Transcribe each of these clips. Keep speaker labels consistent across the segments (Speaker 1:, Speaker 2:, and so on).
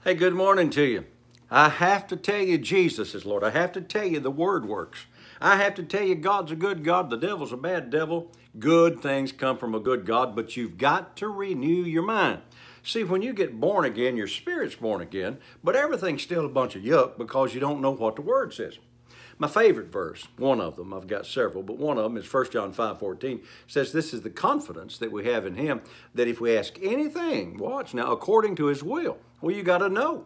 Speaker 1: Hey, good morning to you. I have to tell you Jesus is Lord. I have to tell you the Word works. I have to tell you God's a good God. The devil's a bad devil. Good things come from a good God, but you've got to renew your mind. See, when you get born again, your spirit's born again, but everything's still a bunch of yuck because you don't know what the Word says. My favorite verse, one of them, I've got several, but one of them is 1 John 5:14, says this is the confidence that we have in Him, that if we ask anything, watch now, according to His will, well, you got to know.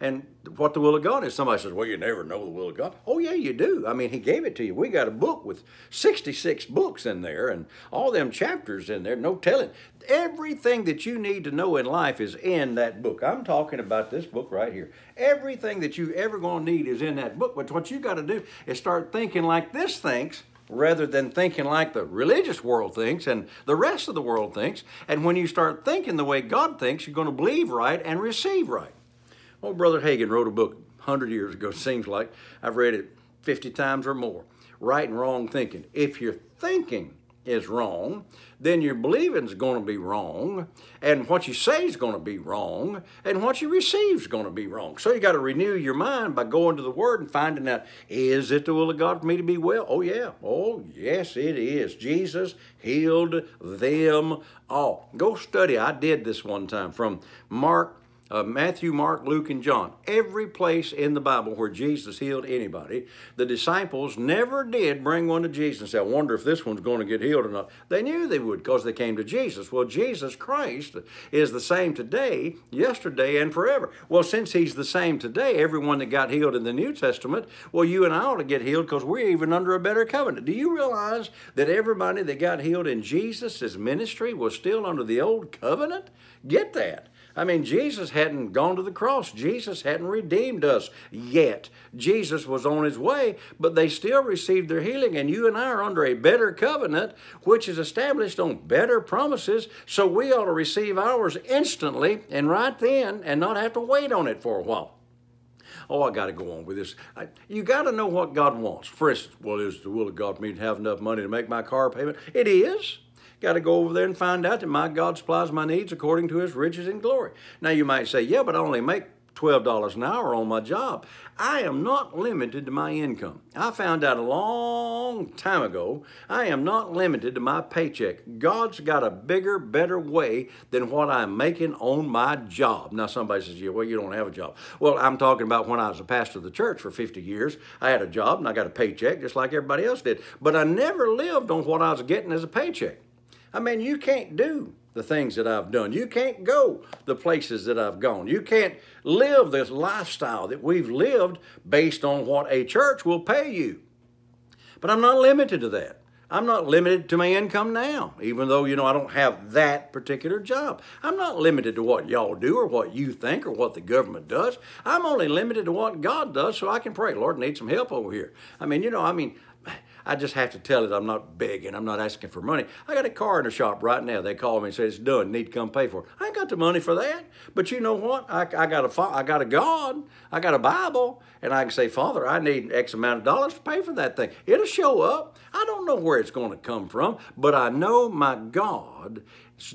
Speaker 1: And what the will of God is. Somebody says, well, you never know the will of God. Oh, yeah, you do. I mean, He gave it to you. We got a book with 66 books in there and all them chapters in there, no telling. Everything that you need to know in life is in that book. I'm talking about this book right here. Everything that you ever going to need is in that book. But what you got to do is start thinking like this thinks, rather than thinking like the religious world thinks and the rest of the world thinks. And when you start thinking the way God thinks, you're going to believe right and receive right. Old Brother Hagin wrote a book 100 years ago, seems like. I've read it 50 times or more. Right and wrong thinking. If your thinking is wrong, then your believing is going to be wrong, and what you say is going to be wrong, and what you receive is going to be wrong. So you got to renew your mind by going to the Word and finding out, is it the will of God for me to be well? Oh, yeah. Oh, yes, it is. Jesus healed them all. Go study. I did this one time from Matthew, Mark, Luke, and John. Every place in the Bible where Jesus healed anybody, the disciples never did bring one to Jesus and say, I wonder if this one's going to get healed or not. They knew they would because they came to Jesus. Well, Jesus Christ is the same today, yesterday, and forever. Well, since He's the same today, everyone that got healed in the New Testament, well, you and I ought to get healed because we're even under a better covenant. Do you realize that everybody that got healed in Jesus' ministry was still under the old covenant? Get that. I mean, Jesus hadn't gone to the cross. Jesus hadn't redeemed us yet. Jesus was on His way, but they still received their healing, and you and I are under a better covenant, which is established on better promises, so we ought to receive ours instantly and right then and not have to wait on it for a while. Oh, I got to go on with this. You got to know what God wants. For instance, well, is the will of God for me to have enough money to make my car payment? It is. Got to go over there and find out that my God supplies my needs according to His riches and glory. Now you might say, yeah, but I only make $12 an hour on my job. I am not limited to my income. I found out a long time ago, I am not limited to my paycheck. God's got a bigger, better way than what I'm making on my job. Now somebody says, yeah, well, you don't have a job. Well, I'm talking about when I was a pastor of the church for 50 years. I had a job and I got a paycheck just like everybody else did. But I never lived on what I was getting as a paycheck. I mean, you can't do the things that I've done. You can't go the places that I've gone. You can't live this lifestyle that we've lived based on what a church will pay you. But I'm not limited to that. I'm not limited to my income now, even though, I don't have that particular job. I'm not limited to what y'all do or what you think or what the government does. I'm only limited to what God does so I can pray, Lord, I need some help over here. I just have to tell it I'm not begging. I'm not asking for money. I got a car in the shop right now. They call me and say it's done. Need to come pay for it. I ain't got the money for that. But you know what? I got a God. I got a Bible. And I can say, Father, I need X amount of dollars to pay for that thing. It'll show up. I don't know where it's going to come from, but I know my God's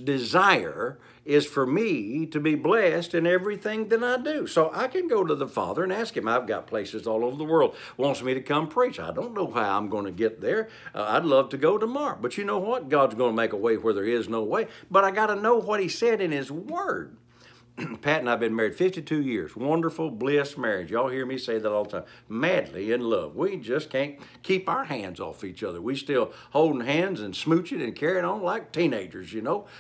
Speaker 1: desire is for me to be blessed in everything that I do. So I can go to the Father and ask Him. I've got places all over the world wants me to come preach. I don't know how I'm going to get there. I'd love to go tomorrow. But you know what? God's going to make a way where there is no way. But I got to know what He said in His Word. Pat and I have been married 52 years. Wonderful, bliss marriage. Y'all hear me say that all the time. Madly in love. We just can't keep our hands off each other. We still holding hands and smooching and carrying on like teenagers,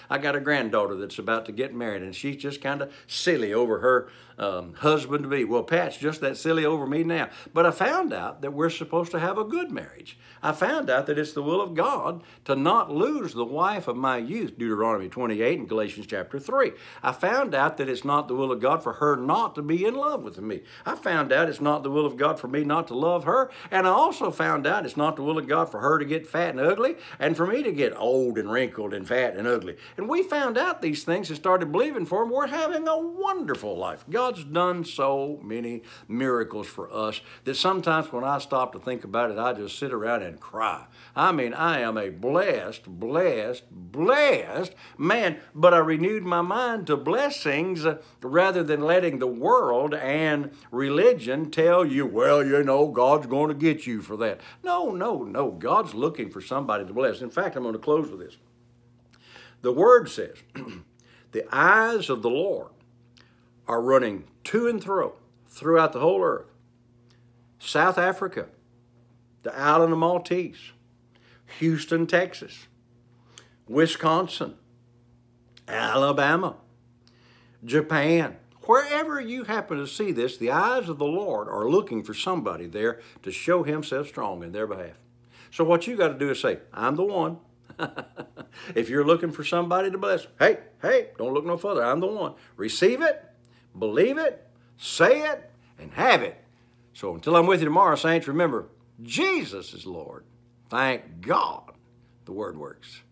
Speaker 1: I got a granddaughter that's about to get married, and she's just kind of silly over her husband-to-be. Well, Pat's just that silly over me now. But I found out that we're supposed to have a good marriage. I found out that it's the will of God to not lose the wife of my youth, Deuteronomy 28 and Galatians chapter 3. I found out that it's not the will of God for her not to be in love with me. I found out it's not the will of God for me not to love her. And I also found out it's not the will of God for her to get fat and ugly and for me to get old and wrinkled and fat and ugly. And we found out these things and started believing for them. We're having a wonderful life. God's done so many miracles for us that sometimes when I stop to think about it, I just sit around and cry. I mean, I am a blessed man, but I renewed my mind to blessings things rather than letting the world and religion tell you, well, you know, God's going to get you for that. No, no, no. God's looking for somebody to bless. In fact, I'm going to close with this. The Word says, the eyes of the Lord are running to and fro throughout the whole earth. South Africa, the island of Maltese, Houston, Texas, Wisconsin, Alabama, Japan. Wherever you happen to see this, the eyes of the Lord are looking for somebody there to show himself strong in their behalf. So what you got to do is say, I'm the one. If you're looking for somebody to bless, hey, don't look no further. I'm the one. Receive it, believe it, say it, and have it. So until I'm with you tomorrow, saints, remember, Jesus is Lord. Thank God the Word works.